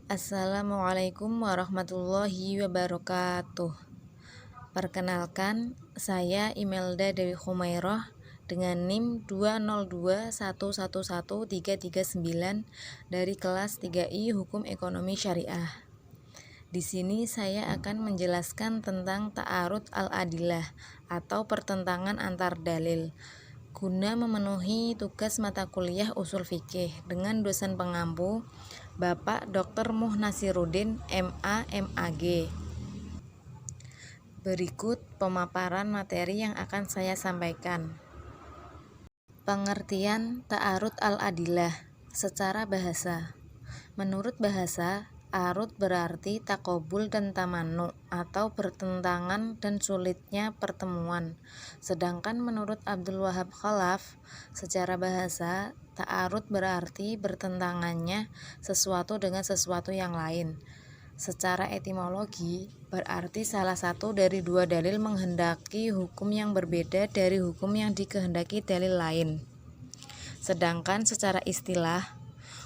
Assalamualaikum warahmatullahi wabarakatuh. Perkenalkan, saya Imelda Dewi Khumairah dengan NIM 202111339 dari kelas 3I Hukum Ekonomi Syariah. Di sini saya akan menjelaskan tentang ta'arud al-adillah atau pertentangan antar dalil, guna memenuhi tugas mata kuliah usul fikih dengan dosen pengampu Bapak Dr. Muh Nasiruddin MA MAG. Berikut pemaparan materi yang akan saya sampaikan. Pengertian ta'arud al-adillah secara bahasa. Menurut bahasa, arud berarti takobul dan tamanu atau bertentangan dan sulitnya pertemuan. Sedangkan menurut Abdul Wahab Khalaf, secara bahasa, ta'arud berarti bertentangannya sesuatu dengan sesuatu yang lain. Secara etimologi, berarti salah satu dari dua dalil menghendaki hukum yang berbeda dari hukum yang dikehendaki dalil lain. Sedangkan secara istilah,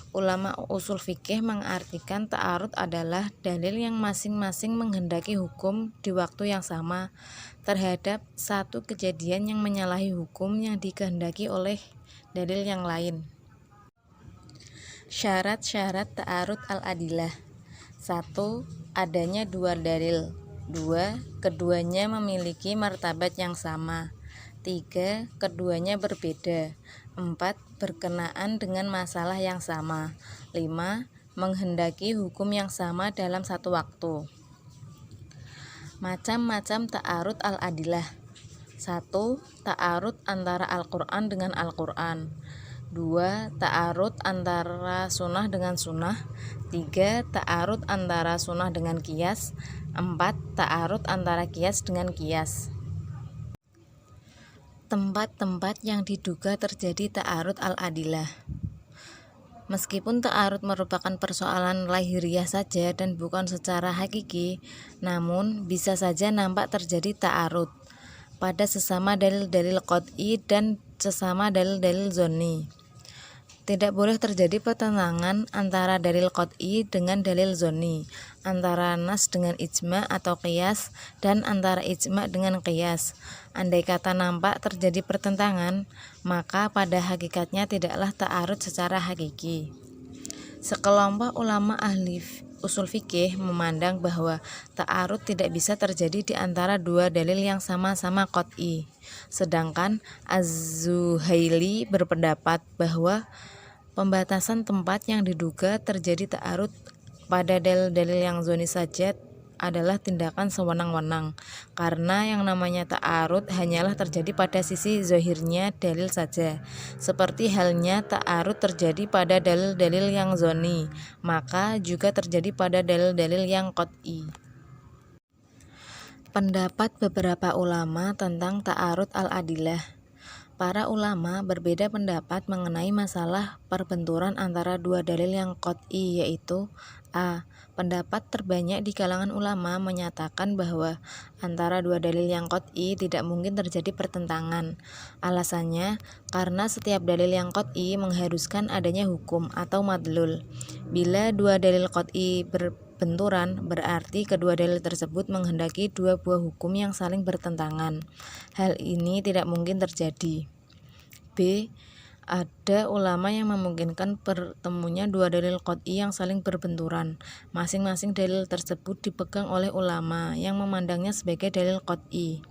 ulama usul fikih mengartikan ta'arud adalah dalil yang masing-masing menghendaki hukum di waktu yang sama terhadap satu kejadian yang menyalahi hukum yang dikehendaki oleh dalil yang lain. Syarat-syarat ta'arud al-adillah. 1. Adanya dua dalil. 2. Keduanya memiliki martabat yang sama. 3. Keduanya berbeda. 4. Berkenaan dengan masalah yang sama. 5. Menghendaki hukum yang sama dalam satu waktu. Macam-macam ta'arud al-adillah. 1. Ta'arud antara Al-Quran dengan Al-Quran. 2. Ta'arud antara sunnah dengan sunnah. 3. Ta'arud antara sunnah dengan qiyas. 4. Ta'arud antara qiyas dengan qiyas. Tempat-tempat yang diduga terjadi ta'arud al-adillah. Meskipun ta'arud merupakan persoalan lahiriah saja dan bukan secara hakiki, namun bisa saja nampak terjadi ta'arud pada sesama dalil-dalil qat'i dan sesama dalil-dalil zonni. Tidak boleh terjadi pertentangan antara dalil qat'i dengan dalil zonni, antara nas dengan ijma atau qiyas, dan antara ijma dengan qiyas. Andai kata nampak terjadi pertentangan, maka pada hakikatnya tidaklah ta'arud secara hakiki. Sekelompok ulama ahli usul fikih memandang bahwa ta'arud tidak bisa terjadi di antara dua dalil yang sama-sama qat'i. Sedangkan Az-Zuhaili berpendapat bahwa pembatasan tempat yang diduga terjadi ta'arud pada dalil-dalil yang zonni saja adalah tindakan sewenang-wenang, karena yang namanya ta'arud hanyalah terjadi pada sisi zahirnya dalil saja. Seperti halnya ta'arud terjadi pada dalil-dalil yang zonni, maka juga terjadi pada dalil-dalil yang qat'i. Pendapat beberapa ulama tentang ta'arud al-adillah. Para ulama berbeda pendapat mengenai masalah perbenturan antara dua dalil yang qat'i, yaitu A. Pendapat terbanyak di kalangan ulama menyatakan bahwa antara dua dalil yang qat'i tidak mungkin terjadi pertentangan. Alasannya, karena setiap dalil yang qat'i mengharuskan adanya hukum atau madlul. Bila dua dalil qat'i berbenturan, berarti kedua dalil tersebut menghendaki dua buah hukum yang saling bertentangan. Hal ini tidak mungkin terjadi. B. Ada ulama yang memungkinkan pertemunya dua dalil qat'i yang saling berbenturan. Masing-masing dalil tersebut dipegang oleh ulama yang memandangnya sebagai dalil qat'i.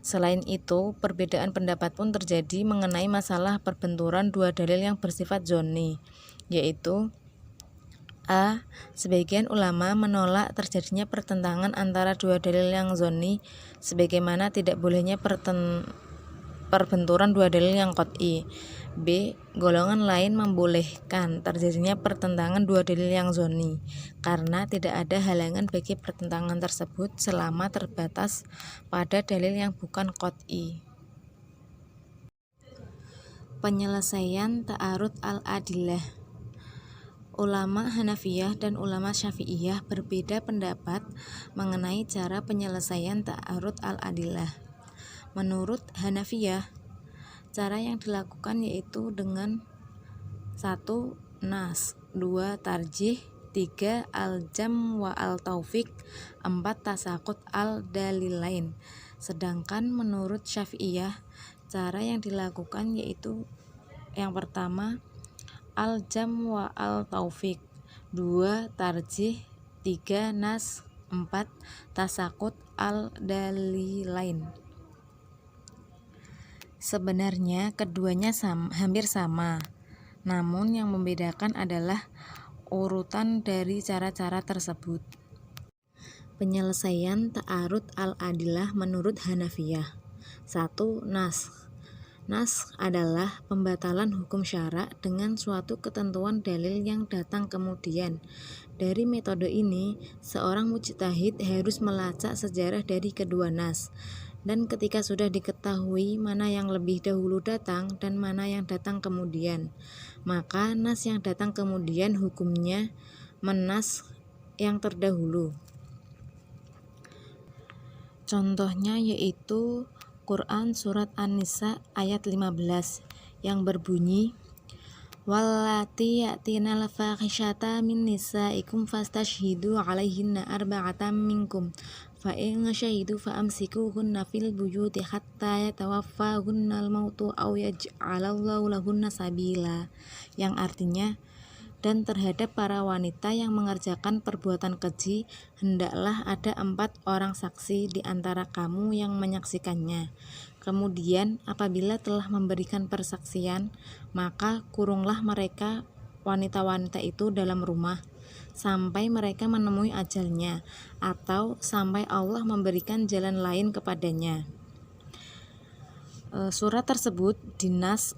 Selain itu, perbedaan pendapat pun terjadi mengenai masalah perbenturan dua dalil yang bersifat zonni, yaitu A. Sebagian ulama menolak terjadinya pertentangan antara dua dalil yang zonni, sebagaimana tidak bolehnya perbenturan dua dalil yang qat'i. B. Golongan lain membolehkan terjadinya pertentangan dua dalil yang zonni, karena tidak ada halangan bagi pertentangan tersebut selama terbatas pada dalil yang bukan qat'i. Penyelesaian ta'arud al-adillah. Ulama Hanafiyah dan ulama Syafi'iyah berbeda pendapat mengenai cara penyelesaian ta'arud al-adillah. Menurut Hanafiyah, cara yang dilakukan yaitu dengan 1. Nas, 2. Tarjih, 3. Al-jam wa al-taufik. 4. Tasakut al-dalilain. Sedangkan menurut Syafi'iyah, cara yang dilakukan yaitu yang pertama al-jam wa al-taufik, 2. Tarjih, 3. Nas, 4. Tasakut al-dalilain. Sebenarnya keduanya hampir sama, namun yang membedakan adalah urutan dari cara-cara tersebut. Penyelesaian ta'arud al-adilah menurut Hanafiyah. 1. Naskh. Naskh adalah pembatalan hukum syara dengan suatu ketentuan dalil yang datang kemudian. Dari metode ini, seorang mujtahid harus melacak sejarah dari kedua nas. Dan ketika sudah diketahui mana yang lebih dahulu datang dan mana yang datang kemudian, maka nas yang datang kemudian hukumnya menas yang terdahulu. Contohnya yaitu Quran Surat An-Nisa ayat 15 yang berbunyi, wallati ya'tinal fahisyata min nisaikum fastashhidu 'alaihinna arba'atan minkum fa in syahidu fa amsikuhunna fil buyuti hatta yatawaffahunnal mautu aw yaj'alallahu lahunna sabila, yang artinya, dan terhadap para wanita yang mengerjakan perbuatan keji, hendaklah ada 4 orang saksi di antara kamu yang menyaksikannya. Kemudian apabila telah memberikan persaksian, maka kurunglah mereka wanita-wanita itu dalam rumah sampai mereka menemui ajalnya, atau sampai Allah memberikan jalan lain kepadanya. Surat tersebut dinas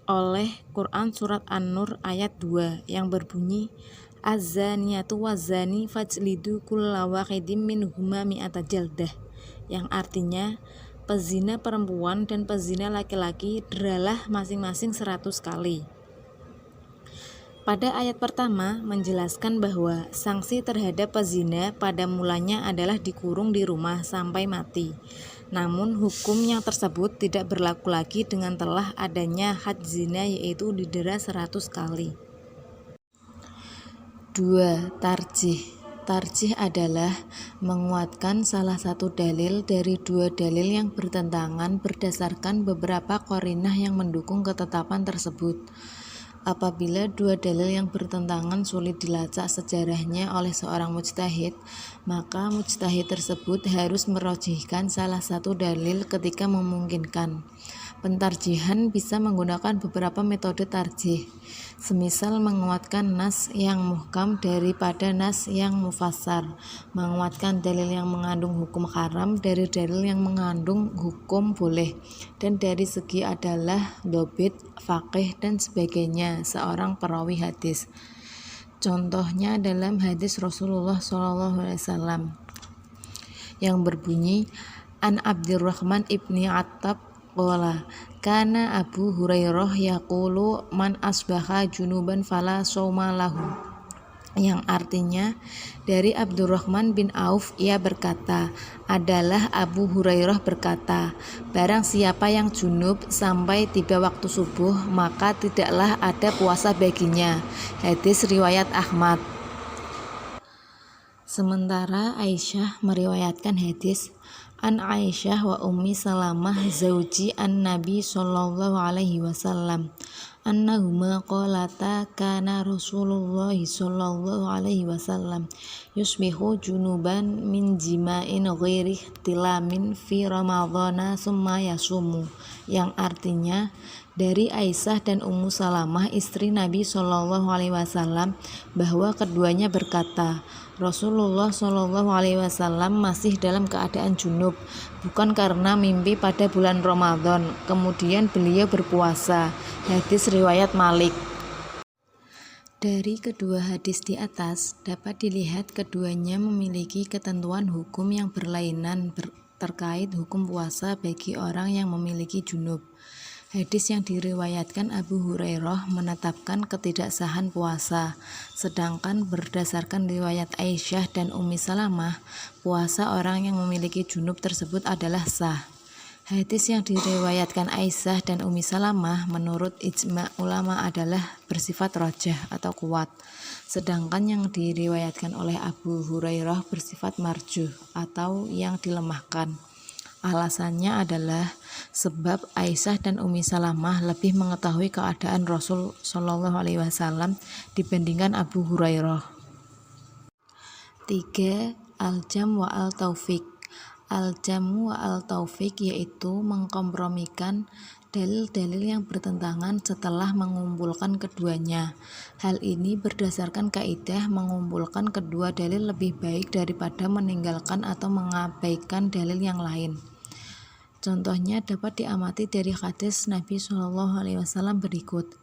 oleh Quran Surat An-Nur ayat 2 yang berbunyi, az-zaniyatu waz-zani fajlidu kulla wahidin minhuma mi'ata jaldah, yang artinya pezina perempuan dan pezina laki-laki deralah masing-masing 100 kali. Pada ayat pertama menjelaskan bahwa sanksi terhadap pezina pada mulanya adalah dikurung di rumah sampai mati. Namun hukum yang tersebut tidak berlaku lagi dengan telah adanya had zina, yaitu didera 100 kali. 2. Tarjih. Tarjih adalah menguatkan salah satu dalil dari dua dalil yang bertentangan berdasarkan beberapa qarinah yang mendukung ketetapan tersebut. Apabila dua dalil yang bertentangan sulit dilacak sejarahnya oleh seorang mujtahid, maka mujtahid tersebut harus merojihkan salah satu dalil ketika memungkinkan. Pentarjihan bisa menggunakan beberapa metode tarjih, semisal menguatkan nas yang muhkam daripada nas yang mufassar, menguatkan dalil yang mengandung hukum haram dari dalil yang mengandung hukum boleh, dan dari segi adalah dobit, faqih, dan sebagainya seorang perawi hadis. Contohnya dalam hadis Rasulullah SAW yang berbunyi, An Abdurrahman ibni Attab qala kana Abu Hurairah yaqulu man asbaha junuban fala shauma lahu, yang artinya dari Abdurrahman bin Auf ia berkata, adalah Abu Hurairah berkata, barang siapa yang junub sampai tiba waktu subuh maka tidaklah ada puasa baginya. Hadis riwayat Ahmad. Sementara Aisyah meriwayatkan hadis An Aisyah wa Ummi Salamah zauji an Nabi sallallahu alaihi wasallam annahuma qalata kana Rasulullah sallallahu alaihi wasallam yusbihu junuban min jima'in ghairi ihtilamin fi ramadhana summa yasumu, yang artinya dari Aisyah dan Ummu Salamah istri Nabi sallallahu alaihi wasallam bahwa keduanya berkata, Rasulullah Shallallahu Alaihi Wasallam masih dalam keadaan junub, bukan karena mimpi pada bulan Ramadan. Kemudian beliau berpuasa. Hadis riwayat Malik. Dari kedua hadis di atas dapat dilihat keduanya memiliki ketentuan hukum yang berlainan terkait hukum puasa bagi orang yang memiliki junub. Hadis yang diriwayatkan Abu Hurairah menetapkan ketidaksahan puasa, sedangkan berdasarkan riwayat Aisyah dan Ummi Salamah, puasa orang yang memiliki junub tersebut adalah sah. Hadis yang diriwayatkan Aisyah dan Ummi Salamah menurut ijma' ulama adalah bersifat rajah atau kuat. Sedangkan yang diriwayatkan oleh Abu Hurairah bersifat marjuh atau yang dilemahkan. Alasannya adalah sebab Aisyah dan Ummi Salamah lebih mengetahui keadaan Rasul Shallallahu Alaihi Wasallam dibandingkan Abu Hurairah. 3. Al-jam wa al-taufik. Al-jam wa al-taufik yaitu mengkompromikan dalil-dalil yang bertentangan setelah mengumpulkan keduanya. Hal ini berdasarkan kaidah mengumpulkan kedua dalil lebih baik daripada meninggalkan atau mengabaikan dalil yang lain. Contohnya dapat diamati dari hadis Nabi Shallallahu Alaihi Wasallam berikut: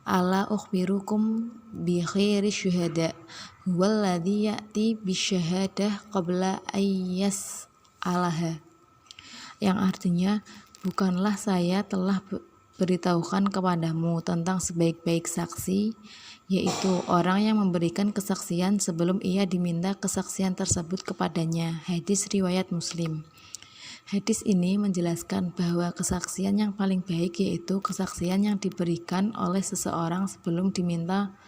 Ala ukhbirukum bi khairi syuhada huwallazi ya'ti bisyahadah qabla ayyas alaha, yang artinya, bukanlah saya telah beritahukan kepadamu tentang sebaik-baik saksi, yaitu orang yang memberikan kesaksian sebelum ia diminta kesaksian tersebut kepadanya. Hadis riwayat Muslim. Hadis ini menjelaskan bahwa kesaksian yang paling baik yaitu kesaksian yang diberikan oleh seseorang sebelum diminta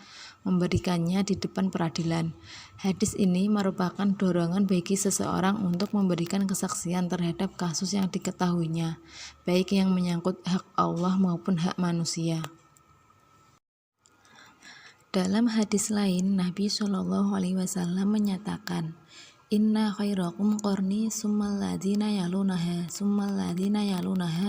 memberikannya di depan peradilan. Hadis ini merupakan dorongan bagi seseorang untuk memberikan kesaksian terhadap kasus yang diketahuinya, baik yang menyangkut hak Allah maupun hak manusia. Dalam hadis lain, Nabi Shallallahu Alaihi Wasallam menyatakan, Inna khairakum qarni summal ladina yalunaha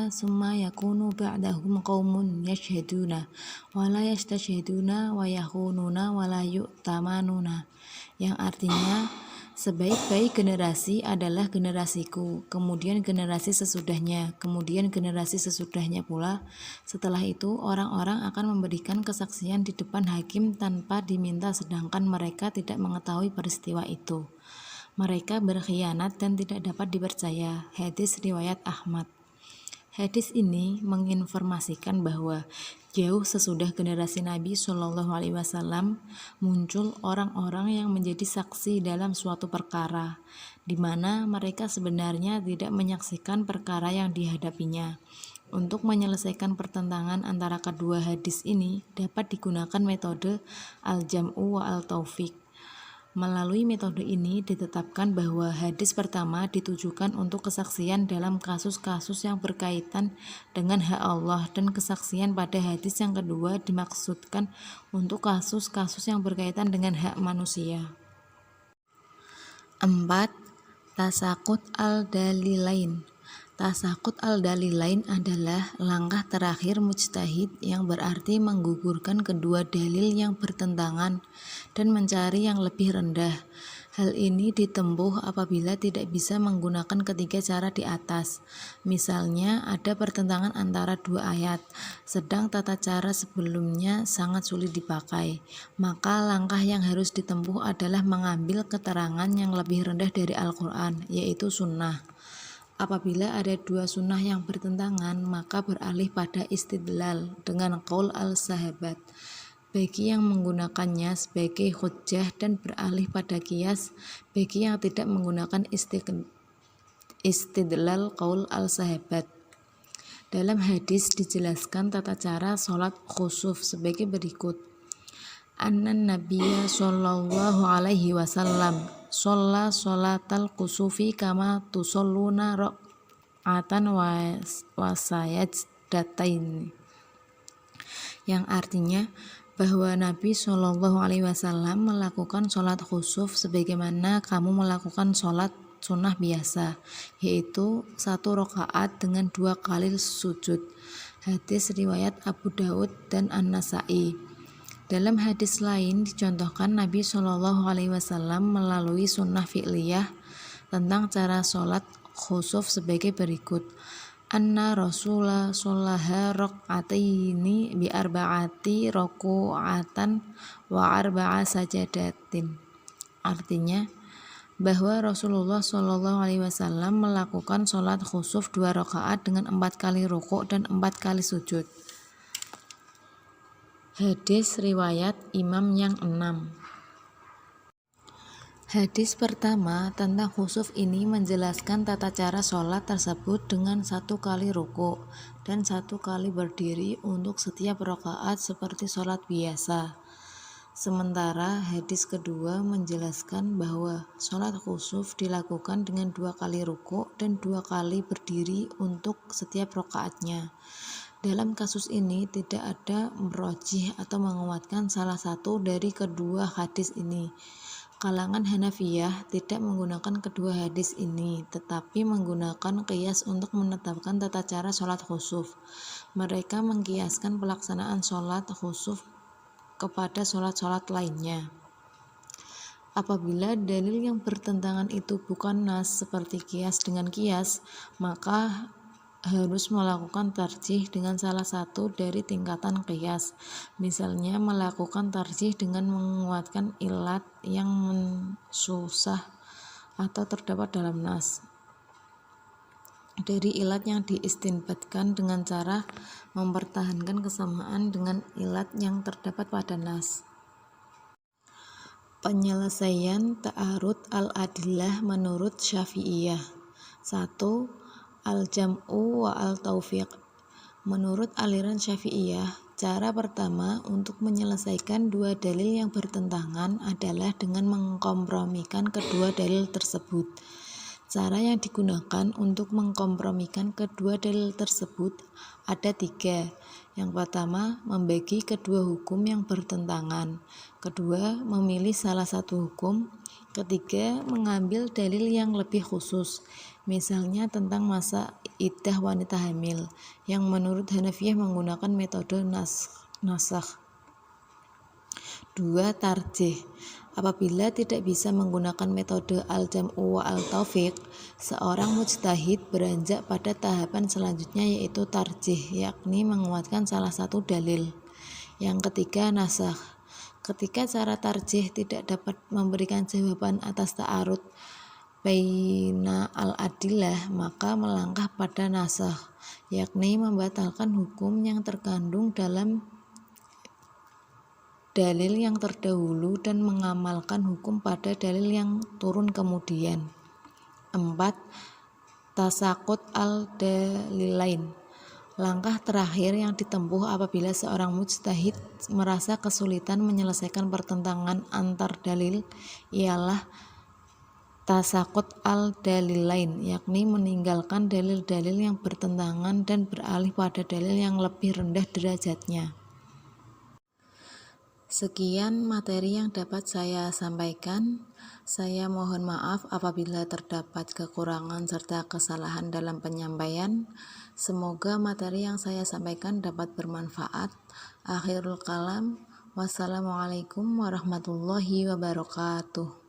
summa yakunu ba'dahum qaumun yashhaduna wa la yastashhaduna wa yakhununa wa la yu'tamanuna, yang artinya sebaik-baik generasi adalah generasiku, kemudian generasi sesudahnya, kemudian generasi sesudahnya pula. Setelah itu orang-orang akan memberikan kesaksian di depan hakim tanpa diminta sedangkan mereka tidak mengetahui peristiwa itu. Mereka berkhianat dan tidak dapat dipercaya. Hadis riwayat Ahmad. Hadis ini menginformasikan bahwa jauh sesudah generasi Nabi Shallallahu Alaihi Wasallam muncul orang-orang yang menjadi saksi dalam suatu perkara, di mana mereka sebenarnya tidak menyaksikan perkara yang dihadapinya. Untuk menyelesaikan pertentangan antara kedua hadis ini dapat digunakan metode al-jam'u wa al-taufik. Melalui metode ini ditetapkan bahwa hadis pertama ditujukan untuk kesaksian dalam kasus-kasus yang berkaitan dengan hak Allah, dan kesaksian pada hadis yang kedua dimaksudkan untuk kasus-kasus yang berkaitan dengan hak manusia. 4. Tasaqut al-dalilain. Tasaqut al-dalilain adalah langkah terakhir mujtahid yang berarti menggugurkan kedua dalil yang bertentangan dan mencari yang lebih rendah. Hal ini ditempuh apabila tidak bisa menggunakan ketiga cara di atas. Misalnya ada pertentangan antara dua ayat, sedang tata cara sebelumnya sangat sulit dipakai. Maka langkah yang harus ditempuh adalah mengambil keterangan yang lebih rendah dari Al-Quran, yaitu sunnah. Apabila ada dua sunnah yang bertentangan, maka beralih pada istidlal dengan qaul al-sahabat bagi yang menggunakannya sebagai hujjah, dan beralih pada qiyas bagi yang tidak menggunakan istidlal qaul al-sahabat. Dalam hadis dijelaskan tata cara sholat khusuf sebagai berikut. Annan Nabiyya sallallahu alaihi wasallam sholla sholatal kusufi kama tusalluna ra'atan wasayajdatain, yang artinya bahwa Nabi Shallallahu Alaihi Wasallam melakukan sholat khusuf sebagaimana kamu melakukan sholat sunnah biasa, yaitu 1 rakaat dengan 2 kali sujud. Hadis riwayat Abu Daud dan An-Nasai. Dalam hadis lain dicontohkan Nabi Shallallahu Alaihi Wasallam melalui sunnah fi'liyah tentang cara sholat khusuf sebagai berikut. Anna Rasulullah shollaha raq'ataini bi arba'ati raku'atan wa arba'a sajadatin. Artinya bahwa Rasulullah Shallallahu Alaihi Wasallam melakukan sholat khusuf 2 rakaat dengan 4 kali rukuk dan 4 kali sujud. Hadis riwayat Imam yang 6. Hadis pertama tentang khusuf ini menjelaskan tata cara sholat tersebut dengan 1 kali ruku dan 1 kali berdiri untuk setiap rakaat seperti sholat biasa. Sementara hadis kedua menjelaskan bahwa sholat khusuf dilakukan dengan 2 kali ruku dan 2 kali berdiri untuk setiap rakaatnya. Dalam kasus ini tidak ada merojih atau menguatkan salah satu dari kedua hadis ini. Kalangan Hanafiyah tidak menggunakan kedua hadis ini, tetapi menggunakan qiyas untuk menetapkan tata cara sholat khusuf. Mereka mengkiaskan pelaksanaan sholat khusuf kepada sholat-sholat lainnya. Apabila dalil yang bertentangan itu bukan nas seperti qiyas dengan qiyas, maka harus melakukan tarjih dengan salah satu dari tingkatan qiyas. Misalnya melakukan tarjih dengan menguatkan ilat yang mensusah atau terdapat dalam nas dari ilat yang diistinbatkan dengan cara mempertahankan kesamaan dengan ilat yang terdapat pada nas. Penyelesaian ta'arud al-adillah menurut Syafi'iyah. 1. Al-jam'u wa al-taufiq. Menurut aliran Syafi'iyah, cara pertama untuk menyelesaikan dua dalil yang bertentangan adalah dengan mengkompromikan kedua dalil tersebut. Cara yang digunakan untuk mengkompromikan kedua dalil tersebut ada 3. Yang pertama, membagi kedua hukum yang bertentangan. Kedua, memilih salah satu hukum. Ketiga, mengambil dalil yang lebih khusus, misalnya tentang masa iddah wanita hamil, yang menurut Hanafiyah menggunakan metode nasakh. 2. Tarjih. Apabila tidak bisa menggunakan metode al-jam'u wa al-taufiq, seorang mujtahid beranjak pada tahapan selanjutnya yaitu tarjih, yakni menguatkan salah satu dalil. Yang ketiga, nasakh. Ketika cara tarjih tidak dapat memberikan jawaban atas ta'arud baina al-adillah, maka melangkah pada nasakh, yakni membatalkan hukum yang terkandung dalam dalil yang terdahulu dan mengamalkan hukum pada dalil yang turun kemudian. 4. Tasaqut al-dalilain. Langkah terakhir yang ditempuh apabila seorang mujtahid merasa kesulitan menyelesaikan pertentangan antar dalil ialah tasaqut al-dalilain, yakni meninggalkan dalil-dalil yang bertentangan dan beralih pada dalil yang lebih rendah derajatnya. Sekian materi yang dapat saya sampaikan. Saya mohon maaf apabila terdapat kekurangan serta kesalahan dalam penyampaian. Semoga materi yang saya sampaikan dapat bermanfaat. Akhirul kalam. Wassalamualaikum warahmatullahi wabarakatuh.